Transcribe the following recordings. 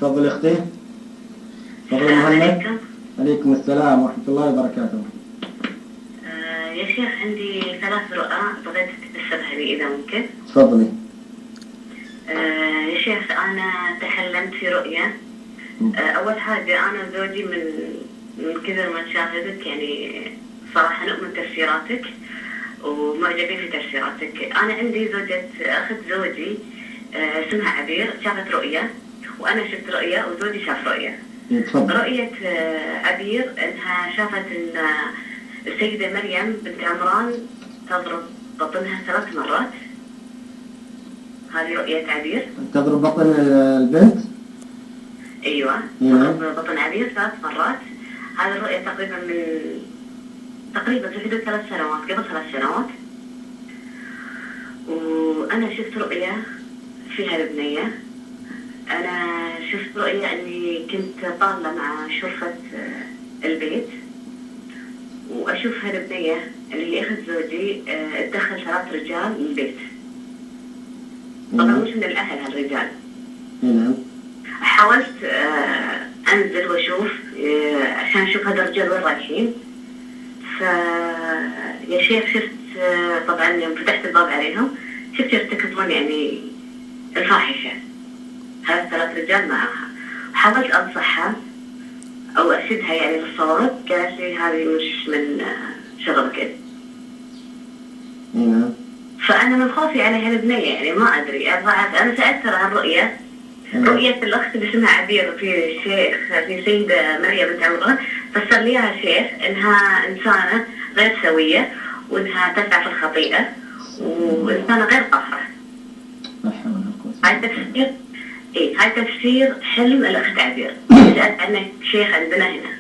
تفضل اختي. تفضل محمد. عليكم السلام ورحمة الله وبركاته. يا شيخ عندي 3 رؤى بغيت أتكتسبها لي إذا ممكن. تفضلي. يا شيخ أنا تحلمت في رؤية. أول حاجة أنا وزوجي من كثر ما نشاهدك يعني صراحة نؤمن تفسيراتك ومعجبين في تفسيراتك. أنا عندي زوجة أخت زوجي اسمها عبير، شافت رؤية وأنا شفت رؤية وزوجي شاف رؤية. رؤية عبير أنها شافت أن السيدة مريم بنت عمران تضرب بطنها 3 مرات. هذه رؤية عبير. تضرب بطن البنت؟ أيوة تضرب بطن عبير 3 مرات. هذه الرؤية تقريبا في حدود 3 سنوات، قبل 3 سنوات. وأنا شفت رؤية فيها البنية. أنا شفت رؤية أني كنت طالة مع شرفة البيت وأشوف هالبنية اللي هي أخت زوجي تدخل 3 رجال للبيت. طبعا مش من الأهل هالرجال. نعم. حاولت أنزل وأشوف عشان أشوف هذا الرجال وين رايحين. يا شيخ شفت طبعا يوم فتحت الباب عليهم شفت يرتكبون يعني الفاحشة. هذا 3 رجال معها. حاولت أنصحها أو أرشدها يعني للصواب، قالت لي هذه مش من شغلك. نعم. فأنا من خوفي على هالبنية يعني ما أدري أنا سألت عن رؤية. رؤية الأخت اللي اسمها عبير في الشيخ في سيدة مريم بنت عمران فسر لي يا شيخ إنها إنسانة غير سوية وإنها تسعى في الخطيئة وإنسانة غير طاهرة. هاي تفسير هاي تفسير حلم الأخت عبير. سألت عنه شيخ عندنا هنا.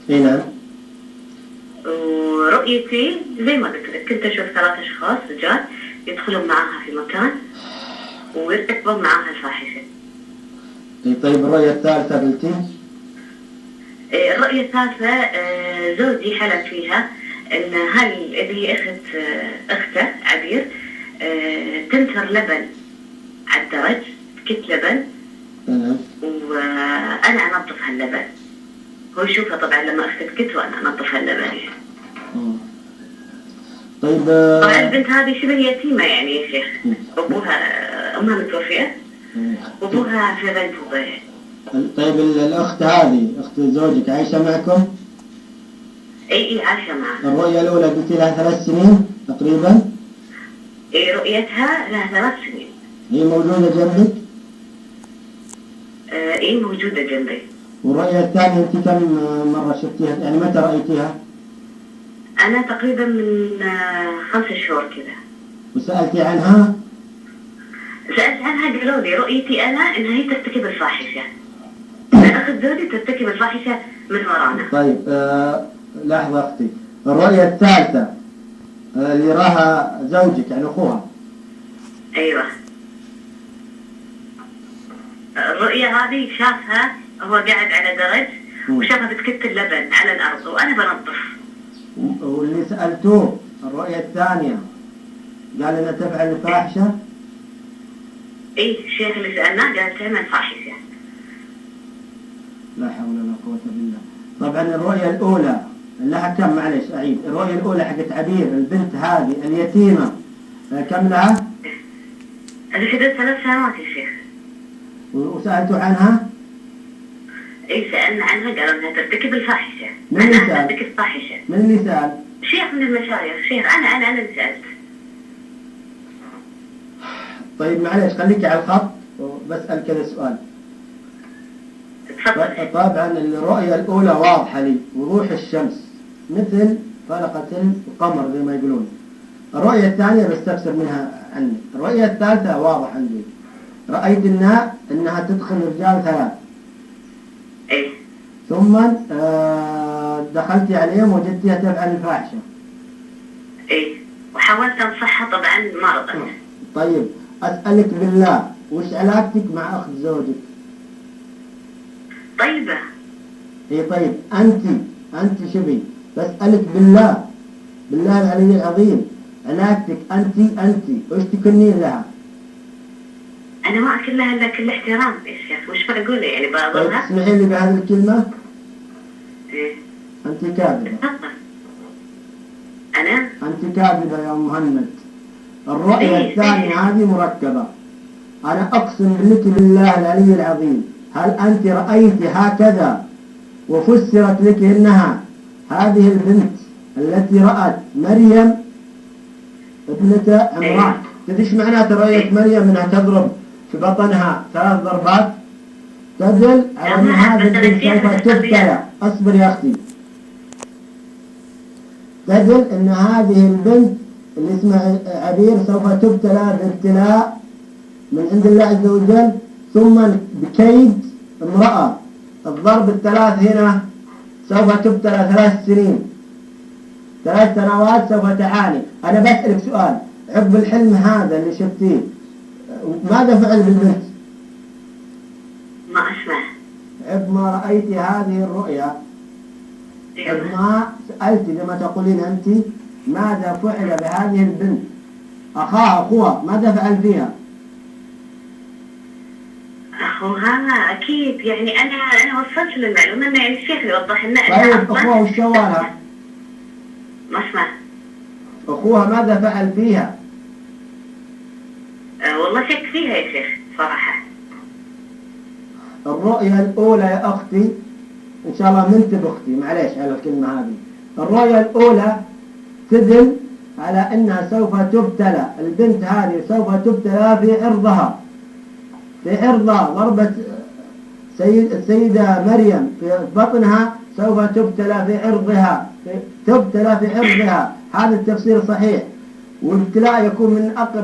نعم. ورؤيتي زي ما قلت لك كنت أشوف 3 أشخاص رجال يدخلون معها في مكان ويرتكبون معها الفاحشة. طيب الرؤية الثالثة قلتي؟ الرؤية الثالثة زوجي حلم فيها أن اللي هي أخته عبير تنثر لبن على الدرج، كت لبن. وأنا أنظف هاللبن. هو يشوفها طبعا لما أخذ كت وأنا أنظف هاللبن يعني. طيب طبعا البنت هذه شبه يتيمة يعني يا شيخ. أمها متوفية وأبوها في غيبوبة يعني. طيب الأخت هذه أخت زوجك عايشة معكم؟ إي عايشة معها. الرؤية الأولى قلت لها 3 سنين تقريبا؟ إي رؤيتها لها 3 سنين. هي موجودة جنبك؟ إي موجودة جنبي. والرؤية الثانية أنت كم مرة شفتيها؟ يعني متى رأيتيها؟ أنا تقريبا من 5 شهور كذا. وسألتي عنها؟ سألت عنها قالوا لي رؤيتي أنا إنها هي ترتكب الفاحشة. أخذ زوجي ترتكب الفاحشة من ورانا. طيب لحظة أختي. الرؤية الثالثة اللي راها زوجك يعني أخوها. أيوة. الرؤية هذه شافها هو قاعد على درج وشافها بتكت اللبن على الأرض وأنا بنظف. واللي سألتوه الرؤية الثانية قال إنها تفعل الفاحشة؟ إيه الشيخ اللي سألناه قال تعمل فاحشة. لا حول ولا قوة بالله. طبعا الرؤية الأولى لها كم؟ معلش أعيد. الرؤية الأولى حقت عبير البنت هذه اليتيمة كم لها؟ هذه حدود 3 سنوات يا شيخ. وسألتوا عنها؟ إيه سألنا عنها قالوا إنها ترتكب الفاحشة. من اللي سأل؟ ترتكب فاحشة. من اللي سأل؟ شيخ من المشايخ. شيخ أنا اللي سألت. طيب معلش خليكي على الخط وبسأل كذا سؤال. تفضل. طبعا الرؤية الأولى واضحة لي وضوح الشمس مثل فلقة القمر زي ما يقولون. الرؤية الثانية بستفسر منها عنك. الرؤية الثالثة واضح عندي. رأيت إنها تدخل رجال 3. إيه. ثم دخلتي عليهم وجدتها تفعل الفاحشة. إيه وحاولت أنصحها طبعا ما رضت. طيب أسألك بالله وش علاقتك مع أخت زوجك؟ طيبة. إيه طيب أنت شبي بسألك بالله العلي العظيم علاقتك أنت وش تكونين لها؟ أنا ما أكل لها إلا كل احترام يا شيخ، وش بقول يعني بأضرها؟ تسمحي لي بهذه الكلمة؟ إيه. أنت كاذبة. تفضل. أنا؟ أنت كاذبة يا مهند. الرؤية الثانية هذه مركبة. أنا أقسم لك بالله العلي العظيم، هل أنت رأيت هكذا وفسرت لك إنها هذه البنت التي رأت مريم ابنة عمران؟ تدري معناته رؤية مريم أنها تضرب في بطنها 3 ضربات؟ تدل على أن هذه البنت سوف تبتلى. أصبر يا أختي. تدل أن هذه البنت اللي اسمها عبير سوف تبتلى بابتلاء من عند الله عز وجل، ثم بكيد امرأة. الضرب الثلاث هنا سوف تبتلى 3 سنين، 3 سنوات سوف تعاني. أنا بسألك سؤال، عقب الحلم هذا اللي شفتيه ماذا فعل بالبنت؟ ما أسمع. عقب ما رأيت هذه الرؤيا، عقب ما سألت لما تقولين أنت ماذا فعل بهذه البنت؟ أخوها ماذا فعل فيها؟ أخوها أكيد يعني أنا وصلت للمعلومة إنه يعني الشيخ يوضح لنا طيب أخوها وش سوالها؟ ما أسمع. أخوها ماذا فعل فيها؟ والله شك فيها يا شيخ صراحة. الرؤية الأولى يا أختي، إن شاء الله منتب أختي، معليش على الكلمة هذه. الرؤية الأولى تدل على أنها سوف تبتلى، البنت هذه سوف تبتلى في عرضها، في عرضها. ضربة السيدة مريم في بطنها سوف تبتلى في عرضها، تبتلى في عرضها. هذا التفسير صحيح. والابتلاء يكون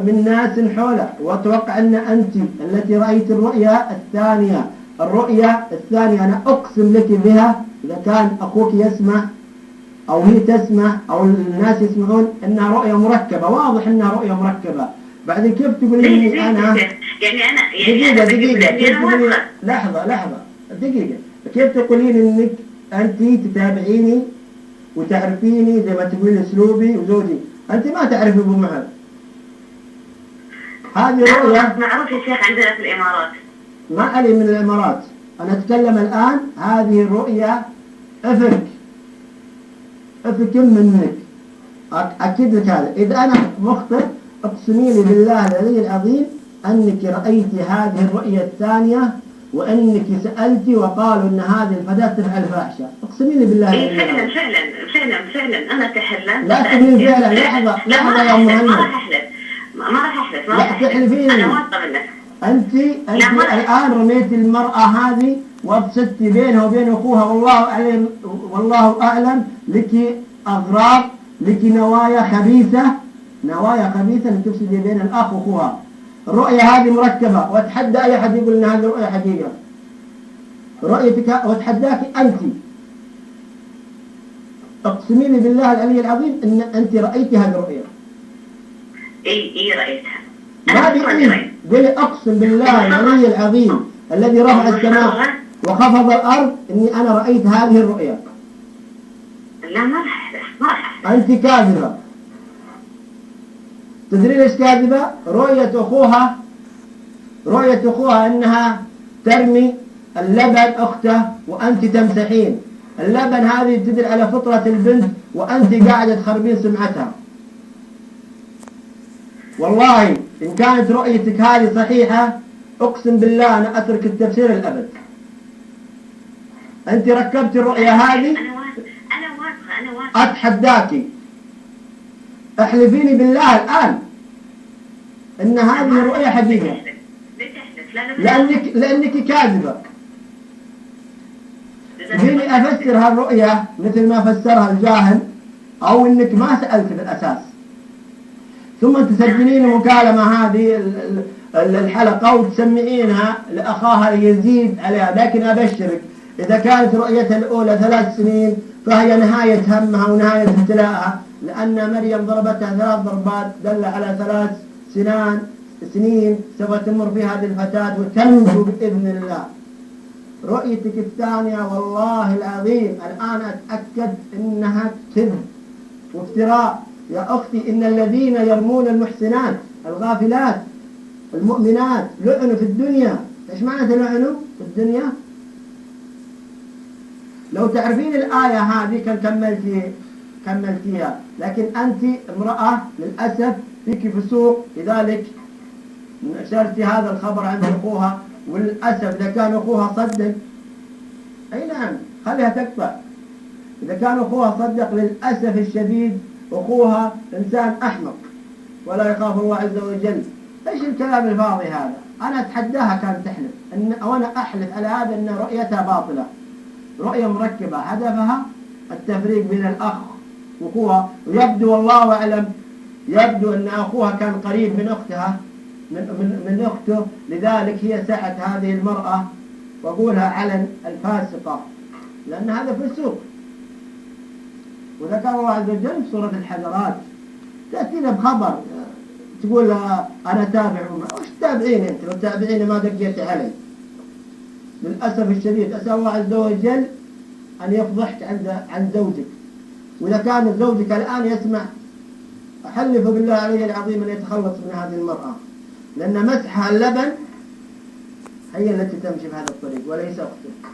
من ناس حوله. وأتوقع أن أنت التي رأيت الرؤيا الثانية، الرؤيا الثانية أنا أقسم لك بها، إذا كان أخوك يسمع أو هي تسمع أو الناس يسمعون، أنها رؤيا مركبة. واضح أنها رؤيا مركبة. بعدين كيف تقول لي أنا يعني أنا دقيقة كيف تقولين؟ لحظة دقيقة. كيف تقولين إنك أنت تتابعيني وتعرفيني زي ما تقولين أسلوبي وزوجي؟ أنت ما تعرفي أبو معاذ. هذه رؤيا معروف يا شيخ عندنا في الإمارات. ما علي من الإمارات، أنا أتكلم الآن. هذه الرؤيا أفك منك، أكيد لك هذا. إذا أنا مخطئ اقسمي لي بالله العلي العظيم أنك رأيت هذه الرؤية الثانية، وأنك سألتي وقالوا أن هذه الفتاة تفعل فاحشة. اقسمي لي بالله العلي العظيم. فعلا أنا تحلمت. لا تقولي فعلا. لحظة يا مهند. ما راح أحلف. لا تحلفين. أنا واثقة منك. أنت الآن رميت المرأة هذه وأفسدتي بينها وبين أخوها، والله أعلم لك أغراض، لك نوايا خبيثة لتفسدي بين الأخ وأخوها. الرؤية هذه مركبة، وأتحدى أي أحد يقول أن هذه الرؤية حقيقة. رؤيتك وأتحداك أنت. اقسمي لي بالله العلي العظيم أن أنت رأيتي هذه الرؤية. إيه رأيتها. ما بيقول قولي أقسم بالله العلي العظيم الذي رفع السماء وخفض الأرض أني أنا رأيت هذه الرؤية. لا ما راح أحلف. أنت كاذبة. تدري ليش كاذبة؟ رؤية أخوها أنها ترمي اللبن أخته وأنت تمسحين اللبن. هذه تدل على فطرة البنت، وأنت قاعدة تخربين سمعتها. والله إن كانت رؤيتك هذه صحيحة أقسم بالله أنا أترك التفسير الأبد. أنت ركبت الرؤية هذه. أنا واثقة. أتحداك احلفيني بالله الآن إن هذه الرؤية حقيقة. لأنك كاذبة. فيني أفسر هالرؤية مثل ما فسرها الجاهل، أو إنك ما سألت بالأساس، ثم تسجلين مكالمة هذه الحلقة وتسمعينها لأخاها يزيد عليها. لكن أبشرك إذا كانت رؤيتها الأولى 3 سنين فهي نهاية همها ونهاية ابتلاءها، لأن مريم ضربتها 3 ضربات دل على 3 سنين سوف تمر في هذه الفتاة وتنجو بإذن الله. رؤيتك الثانية والله العظيم الآن أتأكد إنها كذب وافتراء. يا أختي إن الذين يرمون المحسنات الغافلات المؤمنات لعنوا في الدنيا. إيش معنى لعنوا في الدنيا؟ لو تعرفين الآية هذه كان كملتيها، لكن أنت امرأة للأسف فيك فسوق، لذلك نشرتي هذا الخبر عند أخوها، وللأسف إذا كان أخوها صدق، أي نعم خليها تقطع. إذا كان أخوها صدق للأسف الشديد أخوها إنسان أحمق ولا يخاف الله عز وجل. إيش الكلام الفاضي هذا؟ أنا أتحداها كانت تحلف وأنا أحلف على هذا أن رؤيتها باطلة، رؤية مركبة هدفها التفريق بين الأخ وأخوها. ويبدو والله أعلم يبدو أن أخوها كان قريب من أختها من أخته، لذلك هي سعت هذه المرأة وأقولها علن الفاسقة، لأن هذا فسوق. وذكر الله عز وجل في سورة الحجرات، تأتينا بخبر تقول أنا تابع، وش تابعيني أنت؟ لو تابعيني ما دقيت علي. للأسف الشديد أسأل الله عز وجل أن يفضحك عن زوجك، وإذا كان زوجك الآن يسمع أحلف بالله علي العظيم أن يتخلص من هذه المرأة، لأن مسحها اللبن هي التي تمشي في هذا الطريق وليس أختك.